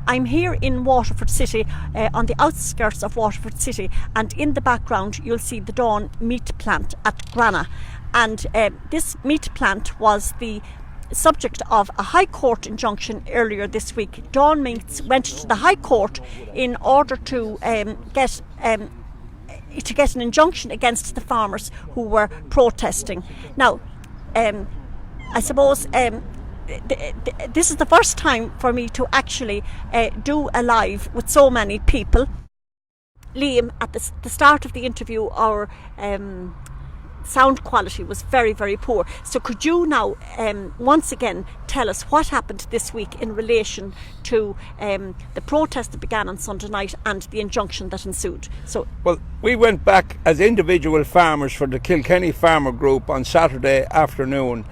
I'm here in Waterford City, on the outskirts of Waterford City, and in the background you'll see the Dawn meat plant at Grana. And this meat plant was the subject of a High Court injunction earlier this week. Dawn Meats went to the High Court in order to get an injunction against the farmers who were protesting. Now, I suppose this is the first time for me to actually do a live with so many people. Liam, at the start of the interview, our sound quality was very, very poor. So could you now once again tell us what happened this week in relation to the protest that began on Sunday night and the injunction that ensued? Well, we went back as individual farmers for the Kilkenny Farmer Group on Saturday afternoon.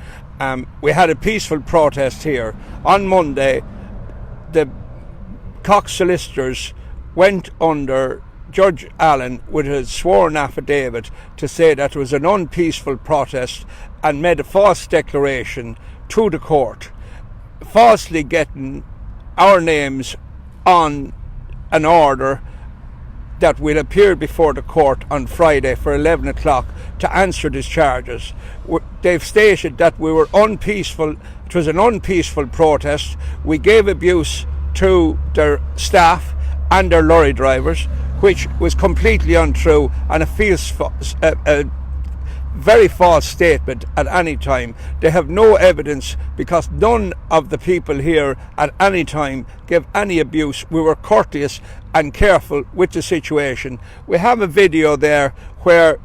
We had a peaceful protest here. On Monday, the Cox solicitors went under Judge Allen with a sworn affidavit to say that it was an unpeaceful protest and made a false declaration to the court, falsely getting our names on an order that will appear before the court on Friday for 11 o'clock to answer these charges. They've stated that we were unpeaceful, it was an unpeaceful protest. We gave abuse to their staff and their lorry drivers, which was completely untrue and a very false statement at any time. They have no evidence because none of the people here at any time gave any abuse. We were courteous and careful with the situation. We have a video there where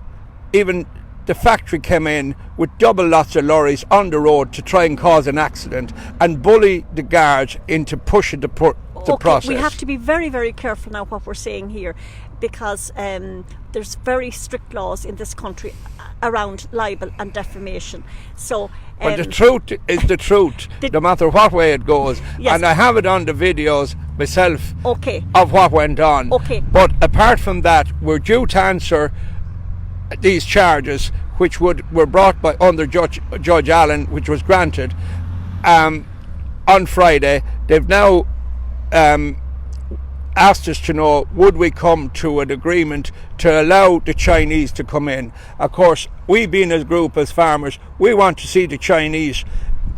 even the factory came in with double lots of lorries on the road to try and cause an accident and bully the guards into pushing the process. We have to be very, very careful now what we're saying here, because there's very strict laws in this country around libel and defamation. So, but the truth is the truth, no matter what way it goes. Yes. And I have it on the videos myself of what went on. But apart from that, we're due to answer these charges, which were brought by under Judge Allen, which was granted on Friday. They've now asked us to know, would we come to an agreement to allow the Chinese to come in. Of course, we being as group, as farmers, we want to see the Chinese,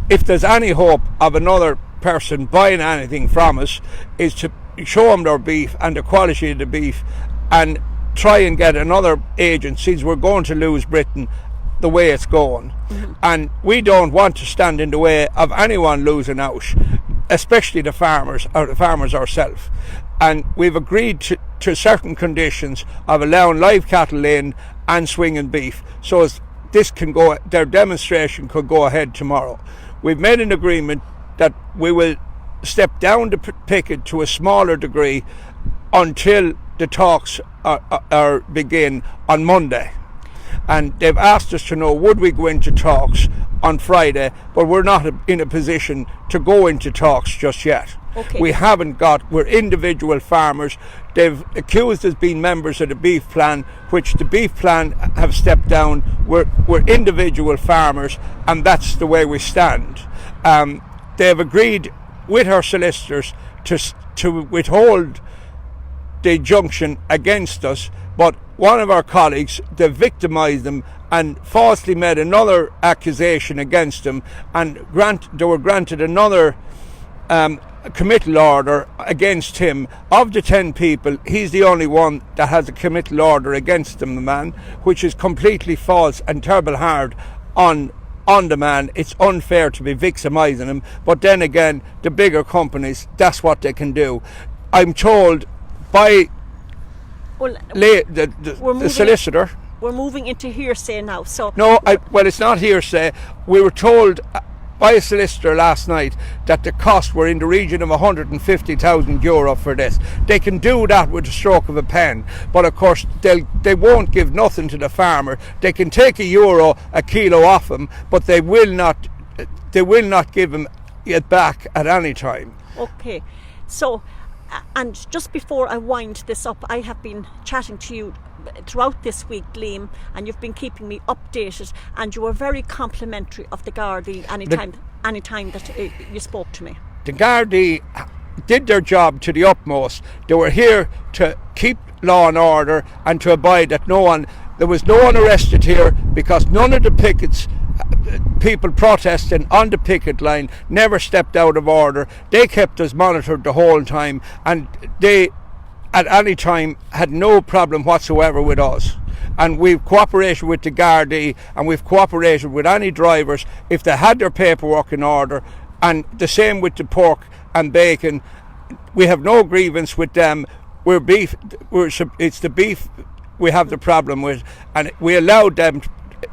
if there's any hope of another person buying anything from us, is to show them their beef and the quality of the beef and try and get another agent, since we're going to lose Britain the way it's going. And we don't want to stand in the way of anyone losing out, especially the farmers, or the farmers ourselves. And we've agreed to certain conditions of allowing live cattle in and swinging beef, so as this can go, their demonstration could go ahead tomorrow. We've made an agreement that we will step down the picket to a smaller degree until the talks are begin on Monday. And they've asked us to know, would we go into talks on Friday, but we're not in a position to go into talks just yet. We haven't we're individual farmers. They've accused us being members of the beef plan, which the beef plan have stepped down. We're individual farmers, and that's the way we stand. They've agreed with our solicitors to withhold the injunction against us, but one of our colleagues, they victimised them and falsely made another accusation against them, and they were granted another committal order against him. Of the 10 people, he's the only one that has a committal order against them, the man, which is completely false and terrible hard on the man. It's unfair to be victimising him, but then again, the bigger companies, that's what they can do. I'm told by the solicitor. We're moving into hearsay now. So well, it's not hearsay. We were told by a solicitor last night that the costs were in the region of €150,000 for this. They can do that with the stroke of a pen, but of course they won't give nothing to the farmer. They can take €1 a kilo off him, but they will not give him it back at any time. Okay, so. And just before I wind this up, I have been chatting to you throughout this week, Liam, and you've been keeping me updated, and you were very complimentary of the Gardaí anytime that you spoke to me. The Gardaí did their job to the utmost. They were here to keep law and order and to abide that there was no one arrested here, because none of the pickets, people protesting on the picket line, never stepped out of order. They kept us monitored the whole time, and they at any time had no problem whatsoever with us. And we've cooperated with the Gardaí, and we've cooperated with any drivers if they had their paperwork in order, and the same with the pork and bacon. We have no grievance with them. It's the beef we have the problem with, and we allowed them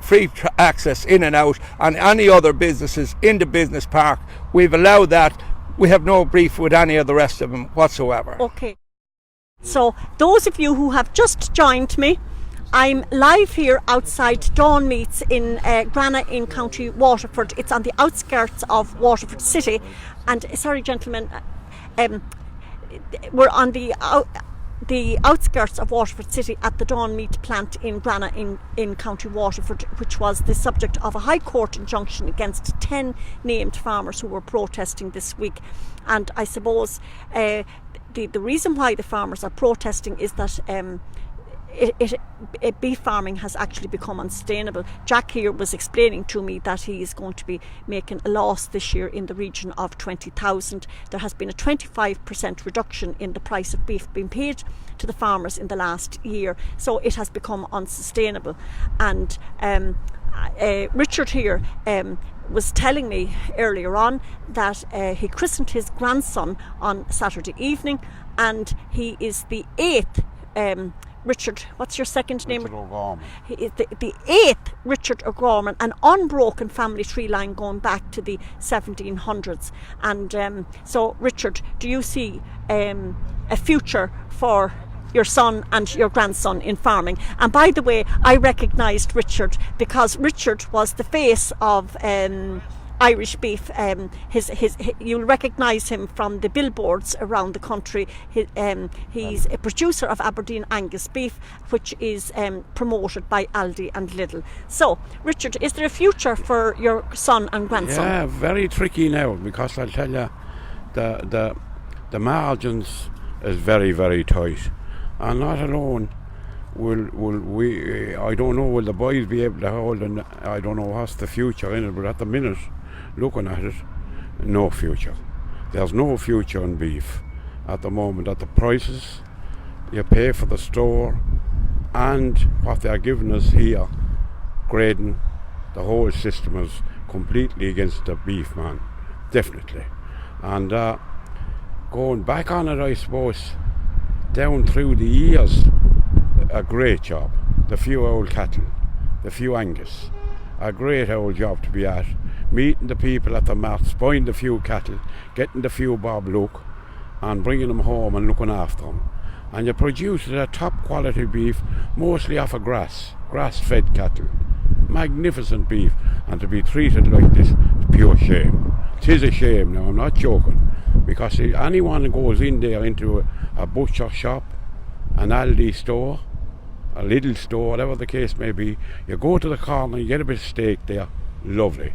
free access in and out, and any other businesses in the business park, we've allowed that. We have no beef with any of the rest of them whatsoever. Okay. So those of you who have just joined me, I'm live here outside Dawn Meats in Grana in County Waterford. It's on the outskirts of Waterford City, and sorry gentlemen, we're on the outskirts of Waterford City at the Dawn Meat plant in Grana in County Waterford, which was the subject of a High Court injunction against 10 named farmers who were protesting this week. And I suppose the reason why the farmers are protesting is that beef farming has actually become unsustainable. Jack here was explaining to me that he is going to be making a loss this year in the region of 20,000. There has been a 25% reduction in the price of beef being paid to the farmers in the last year, so it has become unsustainable. And Richard here was telling me earlier on that he christened his grandson on Saturday evening, and he is the 8th Richard, what's your second name? Richard O Gorman. He is the 8th Richard O Gorman, an unbroken family tree line going back to the 1700s. And so, Richard, do you see a future for your son and your grandson in farming? And by the way, I recognised Richard because Richard was the face of Irish beef. You'll recognise him from the billboards around the country. He's a producer of Aberdeen Angus beef, which is promoted by Aldi and Lidl. So, Richard, is there a future for your son and grandson? Yeah, very tricky now, because I'll tell you, the margins is very, very tight, and not alone will we. I don't know, will the boys be able to hold, and I don't know what's the future in it, but at the minute, looking at it, no future. There's no future in beef at the moment. At the prices you pay for the store and what they're giving us here, grading, the whole system is completely against the beef, man, definitely. And going back on it, I suppose, down through the years, a great job. The few old cattle, the few Angus, a great old job to be at. Meeting the people at the marts, buying the few cattle, getting the few Bob Luke, and bringing them home and looking after them. And you produce a top quality beef, mostly off of grass-fed cattle. Magnificent beef, and to be treated like this is pure shame. 'Tis a shame now, I'm not joking, because anyone who goes in there into a butcher shop, an Aldi store, a Lidl store, whatever the case may be, you go to the corner, you get a bit of steak there, lovely.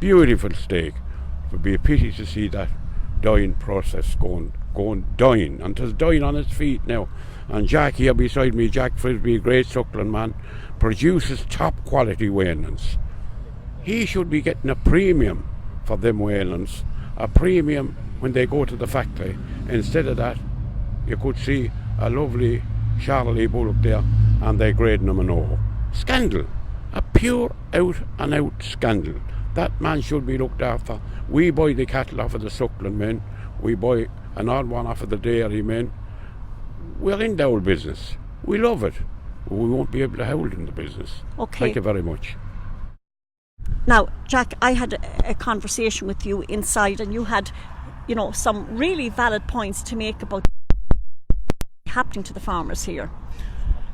Beautiful steak. It would be a pity to see that dying process going dying, and it's dying on its feet now. And Jack here beside me, Jack Frisbee, great suckling man, produces top quality whalens. He should be getting a premium for them whalens, a premium when they go to the factory. Instead of that, you could see a lovely Charlie bullock there, and they're grading them an O. Scandal, a pure out and out scandal. That man should be looked after. We buy the cattle off of the suckling men. We buy an odd one off of the dairy men. We're in the old business. We love it. We won't be able to hold in the business. Okay. Thank you very much. Now, Jack, I had a conversation with you inside, and you had, some really valid points to make about happening to the farmers here.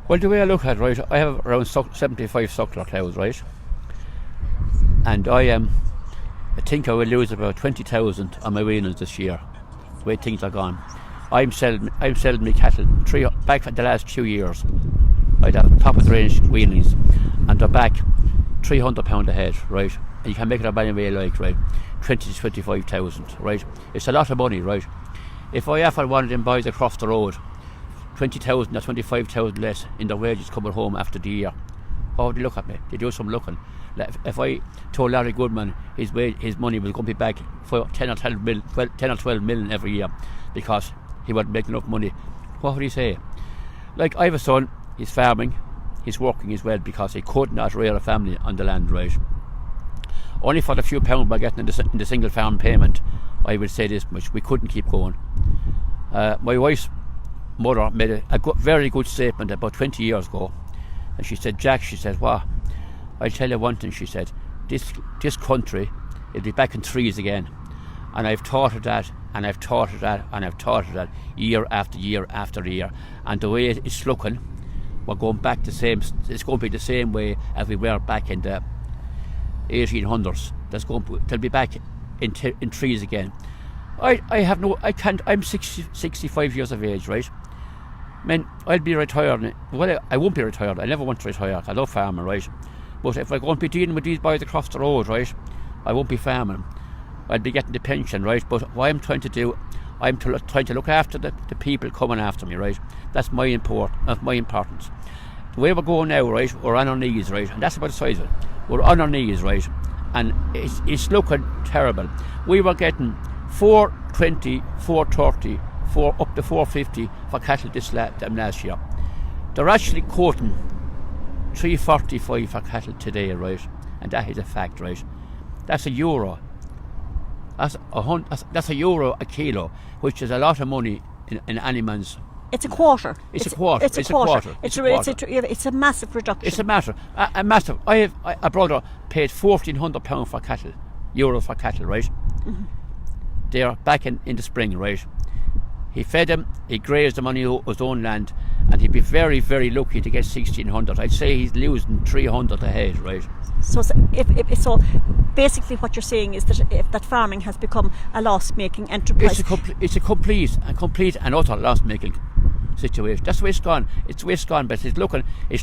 Well, the way I look at it, right, I have around 75 suckler cows, right? And I think I will lose about 20,000 on my weanings this year, the way things are gone. I'm selling my cattle back for the last 2 years. I'd have top of the range weanings, and they're back £300 a head, right? And you can make it up any way you like, right? 20 to 25,000, right? It's a lot of money, right? If I offer one of them boys across the road 20,000 or 25,000 less in their wages coming home after the year, how would they look at me? They do some looking. Like if I told Larry Goodman his money was going to be back for 10 or 12 million every year because he wasn't making enough money, what would he say? Like, I have a son, he's farming, he's working as well because he could not rear a family on the land, right? Only for the few pounds by getting in the single farm payment, I would say this much: we couldn't keep going. My wife's mother made a very good statement about 20 years ago, and she said, Jack, she said, "What? I'll tell you one thing," she said, this country, it'll be back in threes again. And I've taught her that, and I've taught her that, and I've taught her that year after year after year. And the way it's looking, we're going back it's going to be the same way as we were back in the 1800s. They'll be back in trees again. I'm 65 years of age, right? Man, I'll be retired. Well, I won't be retired. I never want to retire. I love farming, right? But if I'm going to be dealing with these boys across the road, right, I won't be farming. I'll be getting the pension, right? But what I'm trying to do, I'm trying to look after the people coming after me, right? That's my importance. The way we're going now, right, we're on our knees, right? And that's about the size of it. We're on our knees, right? And it's looking terrible. We were getting 420, 430, up to 450 for cattle last year. They're actually quoting 345 for cattle today, right? And that is a fact, right? That's €1. That's €1 a kilo, which is a lot of money in any man's. It's a quarter. It's a quarter. It's a massive reduction. It's a massive. I have a brother paid £1,400 for cattle, euros for cattle, right? Mm-hmm. They're back in the spring, right? He fed them, he grazed them on his own land, and he'd be very, very lucky to get 1,600. I'd say he's losing 300 a head, right? So basically what you're saying is that farming has become a loss-making enterprise. It's a complete and utter loss-making situation. That's the way it's gone. It's the way it's gone, but it's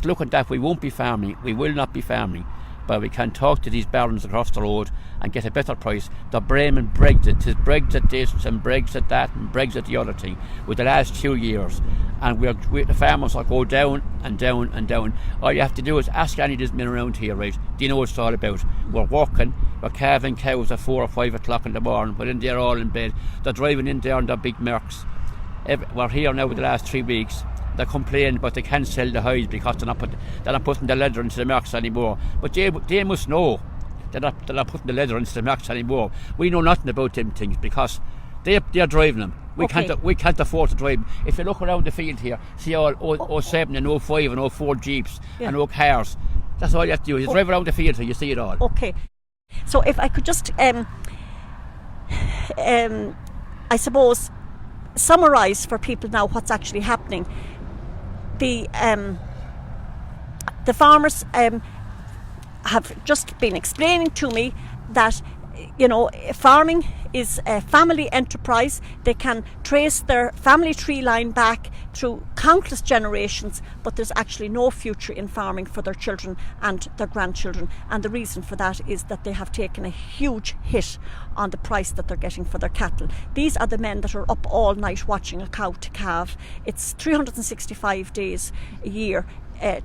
looking that we won't be farming. We will not be farming. But we can talk to these barons across the road and get a better price. They're blaming Brexit. It's Brexit this and Brexit that and Brexit the other thing with the last 2 years. And the farmers are go down and down and down. All you have to do is ask any of these men around here, right? Do you know what it's all about? We're working, we're calving cows at 4 or 5 o'clock in the morning, but in there all in bed. They're driving in there on their big Mercs. We're here now with the last 3 weeks. They complain, but they can't sell the hides because they're not putting the leather into the Mercs anymore. But they must know they're not putting the leather into the Mercs anymore. We know nothing about them things because they're driving them. We can't afford to drive them. If you look around the field here, see all 07 and 05 and 04 Jeeps and all cars. That's all you have to do. You drive around the field here, you see it all. Okay. So if I could just, I suppose, summarise for people now what's actually happening. The farmers have just been explaining to me that, you know, farming is a family enterprise. They can trace their family tree line back through countless generations, but there's actually no future in farming for their children and their grandchildren. And the reason for that is that they have taken a huge hit on the price that they're getting for their cattle. These are the men that are up all night watching a cow to calve. It's 365 days a year,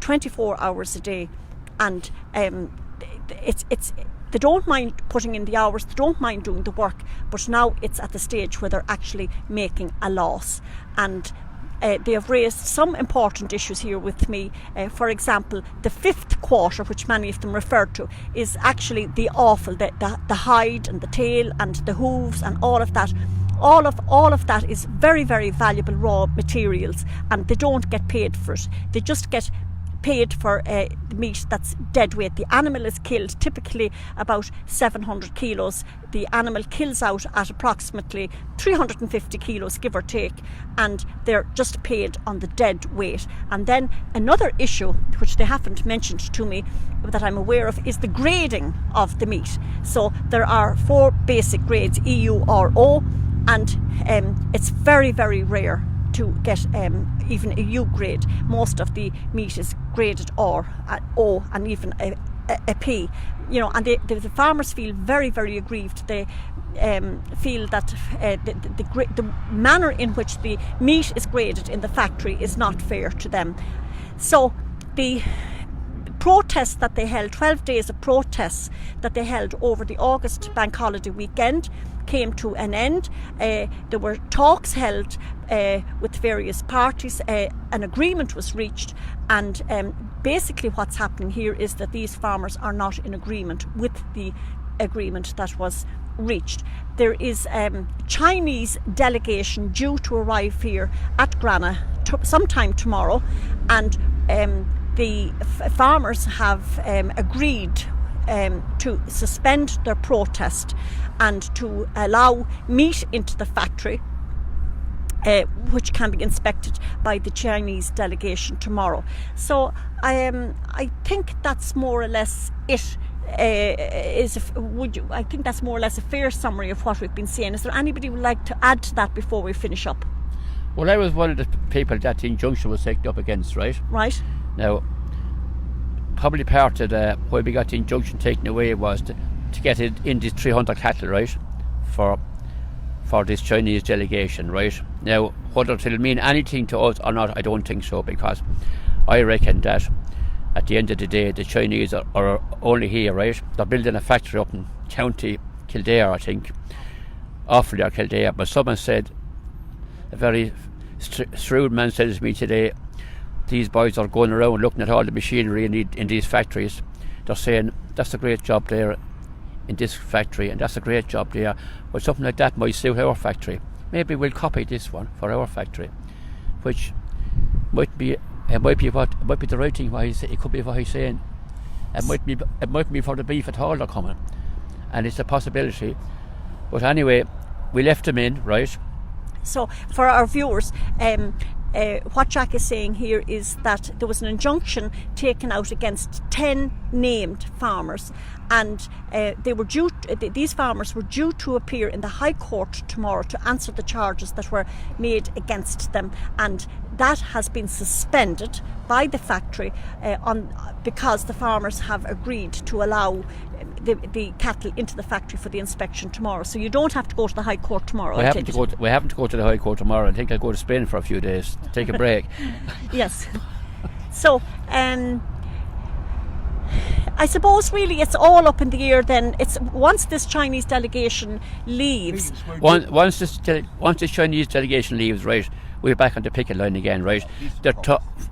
24 hours a day, and they don't mind putting in the hours, they don't mind doing the work, but now it's at the stage where they're actually making a loss. And they have raised some important issues here with me. For example, the 5th quarter, which many of them referred to, is actually the offal, the hide and the tail and the hooves and all of that. All of that is very, very valuable raw materials, and they don't get paid for it. They just get paid for the meat that's dead weight. The animal is killed typically about 700 kilos. The animal kills out at approximately 350 kilos, give or take, and they're just paid on the dead weight. And then another issue, which they haven't mentioned to me, that I'm aware of, is the grading of the meat. So there are 4 basic grades, EU or O, and it's very, very rare to get even a U grade. Most of the meat is graded R, O, and even a P. You know, and the farmers feel very, very aggrieved. feel that the manner in which the meat is graded in the factory is not fair to them. So the protests that they held, 12 days of protests that they held over the August bank holiday weekend, came to an end. There were talks held with various parties. An agreement was reached, and basically what's happening here is that these farmers are not in agreement with the agreement that was reached. There is a Chinese delegation due to arrive here at Grana sometime tomorrow, and the farmers have agreed to suspend their protest and to allow meat into the factory, which can be inspected by the Chinese delegation tomorrow. So I think that's more or less it. I think that's more or less a fair summary of what we've been saying. Is there anybody who would like to add to that before we finish up? Well, I was one of the people that the injunction was taken up against, right? Right. Now, probably part of why we got the injunction taken away was to get it in these 300 cattle, right, for this Chinese delegation, right? Now, whether it'll mean anything to us or not, I don't think so, because I reckon that at the end of the day, the Chinese are only here, right? They're building a factory up in County Kildare, I think, Offaly or Kildare. But someone said, a very shrewd man said to me today, these boys are going around looking at all the machinery in these factories. They're saying, that's a great job there in this factory, and that's a great job there. But something like that might suit our factory. Maybe we'll copy this one for our factory, which might be the right thing. It could be what he's saying. It might be for the beef at all they're coming, and it's a possibility. But anyway, we left them in, right? So for our viewers, what Jack is saying here is that there was an injunction taken out against 10 named farmers, and these farmers were due to appear in the High Court tomorrow to answer the charges that were made against them, and that has been suspended by the factory because the farmers have agreed to allow the cattle into the factory for the inspection tomorrow. So you don't have to go to the High Court tomorrow. We haven't to go to the High Court tomorrow. I think I'll go to Spain for a few days, take a break. Yes. So I suppose really it's all up in the air then. It's once this Chinese delegation leaves. Once this Chinese delegation leaves, right, we're back on the picket line again, right?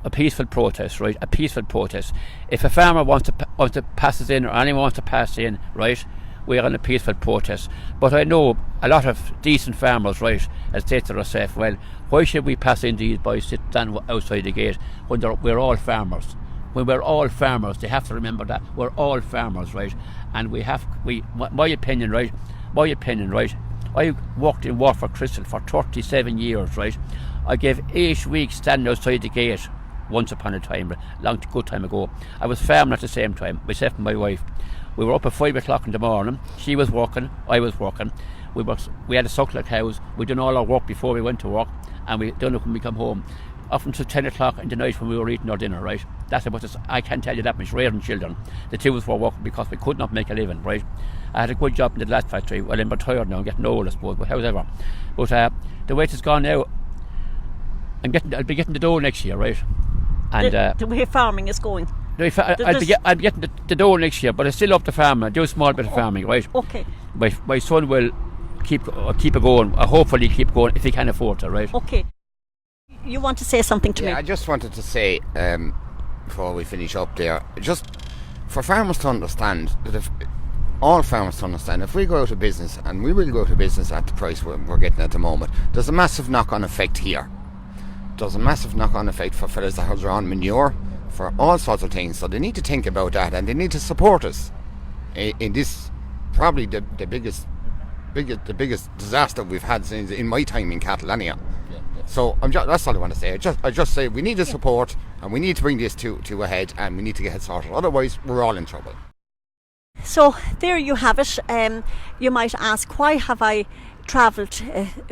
A peaceful protest, right? A peaceful protest. If a farmer wants to pass us in, or anyone wants to pass in, right, we're on a peaceful protest. But I know a lot of decent farmers, right, has said to themselves, well, why should we pass in these boys sit down outside the gate when we're all farmers? When we're all farmers, they have to remember that we're all farmers, right? And my opinion, right? I worked in Waterford Crystal for 37 years, right? I gave 8 weeks standing outside the gate once upon a time, good time ago. I was farming at the same time, myself and my wife. We were up at 5 o'clock in the morning. She was working, I was working. We had a suckler cows. We done all our work before we went to work, and we done it when we come home. Up until 10 o'clock in the night when we were eating our dinner, right? That's about it. I can't tell you that much. Rearing children. The two of us were working because we could not make a living, right? I had a good job in the last factory. Well, I'm retired now. I'm getting old, I suppose, but however. But the way it's gone now, I'll be getting the dough next year, right? And the way farming is going. I'll be getting the dough next year, but I still up to farm. I do a small bit of farming, right? Okay. My son will keep it going. Hopefully keep going if he can afford to, right? Okay. You want to say something to me? I just wanted to say, before we finish up there, just for farmers to understand, that if we go out of business, and we will go to business at the price we're getting at the moment, there's a massive knock-on effect here. There's a massive knock-on effect for fellas that have their own manure, for all sorts of things. So they need to think about that, and they need to support us in this, probably the biggest disaster we've had since in my time in cattle, anyhow. So that's all I want to say. I just say we need the support, and we need to bring this to a head, and we need to get it sorted. Otherwise, we're all in trouble. So there you have it. You might ask, why have I travelled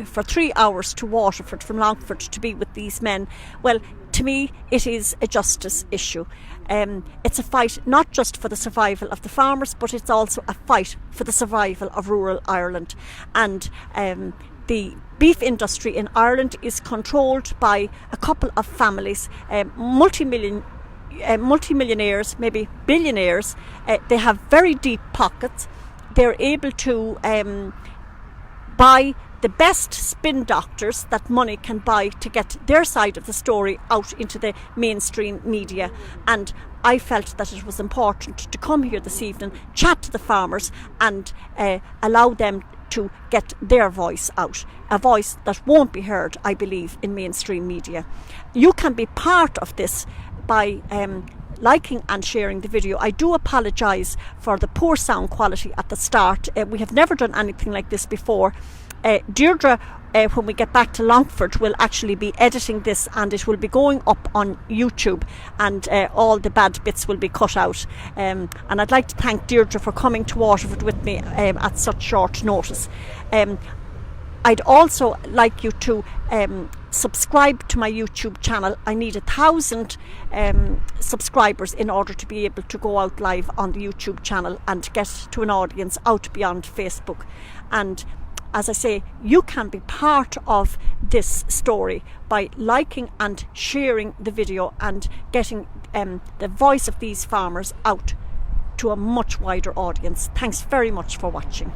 for 3 hours to Waterford from Longford to be with these men. Well, to me, it is a justice issue. It's a fight not just for the survival of the farmers, but it's also a fight for the survival of rural Ireland. And the beef industry in Ireland is controlled by a couple of families, multi-millionaires, maybe billionaires. They have very deep pockets. They're able to buy the best spin doctors that money can buy to get their side of the story out into the mainstream media. And I felt that it was important to come here this evening, chat to the farmers and allow them to get their voice out, a voice that won't be heard, I believe, in mainstream media. You can be part of this by liking and sharing the video. I do apologise for the poor sound quality at the start. We have never done anything like this before. Deirdre, when we get back to Longford, will actually be editing this, and it will be going up on YouTube, and all the bad bits will be cut out. And I'd like to thank Deirdre for coming to Waterford with me at such short notice. I'd also like you to subscribe to my YouTube channel. I need 1,000 subscribers in order to be able to go out live on the YouTube channel and get to an audience out beyond Facebook. And as I say, you can be part of this story by liking and sharing the video and getting the voice of these farmers out to a much wider audience. Thanks very much for watching.